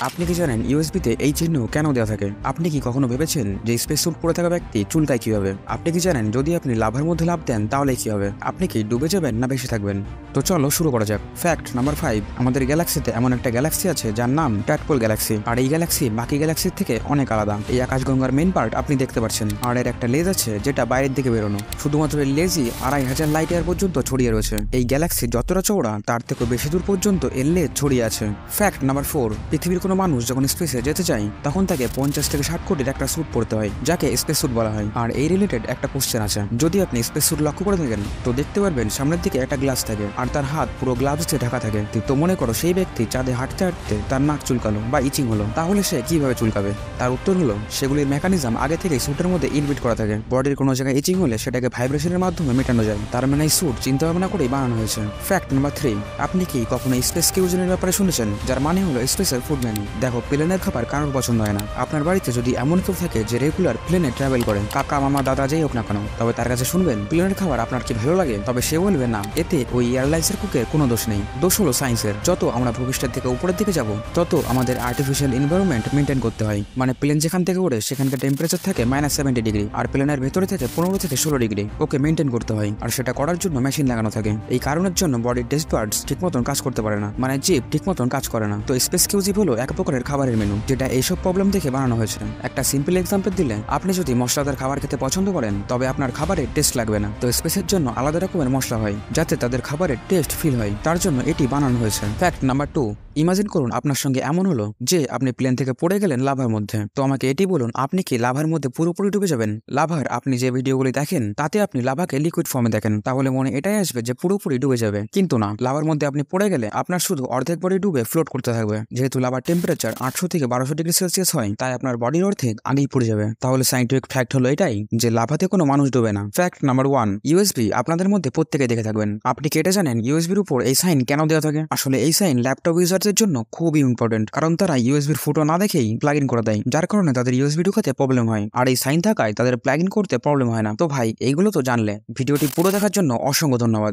আপনি কি জানেন ইউএসবিতে এই চিহ্ন কেন দেওয়া থাকে? আপনি কি কখনো ভেবেছেন যে স্পেস স্যুট পরে থাকা ব্যক্তি চুলকায় কিভাবে? আপনি কি জানেন যদি আপনি লাভার মধ্যে লাফ দেন তাহলে কি হবে? আপনি কি ডুবে যাবেন না বেঁচে থাকবেন? তো চলো শুরু করা যাক। ফ্যাক্ট নাম্বার 5, আমাদের গ্যালাক্সিতে এমন একটা গ্যালাক্সি আছে যার নাম ট্যাডপোল গ্যালাক্সি। আর এই গ্যালাক্সি বাকি গ্যালাক্সির থেকে অনেক আলাদা। এই আকাশগঙ্গার মেইন পার্ট আপনি দেখতে পাচ্ছেন, আর এর একটা লেজ আছে যেটা বাইরের দিকে বেরোনো। শুধুমাত্র এই লেজই 2500 লাইট ইয়ার পর্যন্ত ছড়িয়ে রয়েছে। এই গ্যালাক্সি যতটা চওড়া তার থেকে বেশি দূর পর্যন্ত এর লেজ ছড়িয়ে আছে। ফ্যাক্ট নাম্বার 4, পৃথিবীর কোনো মানুষ যখন স্পেসে যেতে চায় তখন তাকে 50 থেকে 60 কোটির একটা স্যুট পরতে হয়, যাকে স্পেস স্যুট বলা হয়। আর এই রিলেটেড একটা কোশ্চেন আছে, যদি আপনি স্পেস স্যুট লক্ষ্য করে থাকেন তো দেখতে পারবেন সামনের দিকে একটা গ্লাস থাকে আর তার হাত পুরো গ্লাভস দিয়ে ঢাকা থাকে। তো মনে করো সেই ব্যক্তি চাঁদে হাঁটতে হাঁটতে তার নাক চুলকালো বা ইচিং হলো, তাহলে সে কিভাবে চুলকাবে? তার উত্তর হলো সেগুলির মেকানিজম আগে থেকে স্যুটের মধ্যে ইনবিট করা থাকে। বডির কোনো জায়গায় ইচিং হলে সেটাকে ভাইব্রেশনের মাধ্যমে মেটানো যায়। তার মানে এই স্যুট চিন্তা ভাবনা করেই বানানো হয়েছে। ফ্যাক্ট নাম্বার 3, আপনি কি কখনো স্পেস কিউজিনের ব্যাপারে শুনেছেন, যার মানে হলো স্পেসের ফুড মেনু? দেখো, প্লেনের খাবার কারোর পছন্দ হয় না। আপনার বাড়িতে যদি এমন কেউ থাকে যে রেগুলার প্লেনে ট্রাভেল করে, কাকা মামা দাদা যেই হোক না কেন, তবে তার কাছে শুনবেন প্লেনের খাবার আপনার কি ভালো লাগে? তবে সে বলবে না, এতে ওই এয়ারলাইন্সের কুকের কোনো দোষ নেই, দোষ হলো সায়েন্সের। যত আমরা ভূপৃষ্ঠের থেকে উপরের দিকে যাব তত আমাদের আর্টিফিশিয়াল এনভায়রনমেন্ট মেনটেন করতে হয়। মানে প্লেন যেখান থেকে ওড়ে সেখানকার টেম্পারেচার থাকে -70 ডিগ্রি, আর প্লেনের ভেতরে থেকে 15 থেকে 16 ডিগ্রি ওকে মেনটেন করতে হয়। আর সেটা করার জন্য মেশিন লাগানো থাকে। এই কারণের জন্য বডির টেস্ট বার্ডস ঠিক মতন কাজ করতে পারে না, মানে জিভ ঠিক মতন কাজ করে না। তো স্পেস কিউজিভ হলো এক প্রকারের খাবারের মেনু, যেটা এইসব প্রবলেম দেখে বানানো হয়েছে। একটা সিম্পল এক্সাম্পল দিলে, আপনি যদি মশলাদার খাবার খেতে পছন্দ করেন তবে আপনার খাবারের টেস্ট লাগবে না। তো স্পেসের জন্য আলাদা রকমের মশলা হয় যাতে তাদের খাবারের টেস্ট ফিল হয়, তার জন্য এটি বানানো হয়েছে। ফ্যাক্ট নাম্বার 2, ইমাজিন করুন আপনার সঙ্গে এমন হলো যে আপনি প্লেন থেকে পড়ে গেলেন লাভার মধ্যে। তো আমাকে এটি বলুন, আপনি কি লাভার মধ্যে পুরোপুরি ডুবে যাবেন? লাভার আপনি যে ভিডিওগুলি দেখেন তাতে আপনি লাভাকে লিকুইড ফর্মে দেখেন, তাহলে মনে এটাই আসবে যে পুরোপুরি ডুবে যাবে, কিন্তু না। লাভার মধ্যে আপনি পড়ে গেলে আপনার শুধু অর্ধেক বডি ডুবে ফ্লোট করতে থাকবে। যেহেতু লাভার টেম্পারেচার 800 থেকে 1200 ডিগ্রি সেলসিয়াস হয়, তাই আপনার বডির অর্ধেক আগেই পড়ে যাবে। তাহলে সাইন্টিফিক ফ্যাক্ট হলো এটাই যে লাভাতে কোনো মানুষ ডুবে না। ফ্যাক্ট নাম্বার 1, ইউএসবি আপনাদের মধ্যে প্রত্যেকে দেখে থাকবেন। আপনি কেটে জানেন ইউএসবির উপর এই সাইন কেন দেওয়া থাকে? আসলে এই সাইন ল্যাপটপ ইউজারদের জন্য খুবই ইম্পর্টেন্ট, কারণ তারা ইউএসবির ফুটো না দেখেই প্লাগ ইন করে দেয়, যার কারণে তাদের ইউএসবি ঢুকাতে প্রবলেম হয়। আর এই সাইন থাকায় তাদের প্লাগ ইন করতে প্রবলেম হয় না। তো ভাই, এইগুলো তো জানলে। ভিডিওটি পুরো দেখার জন্য অসংখ্য ধন্যবাদ।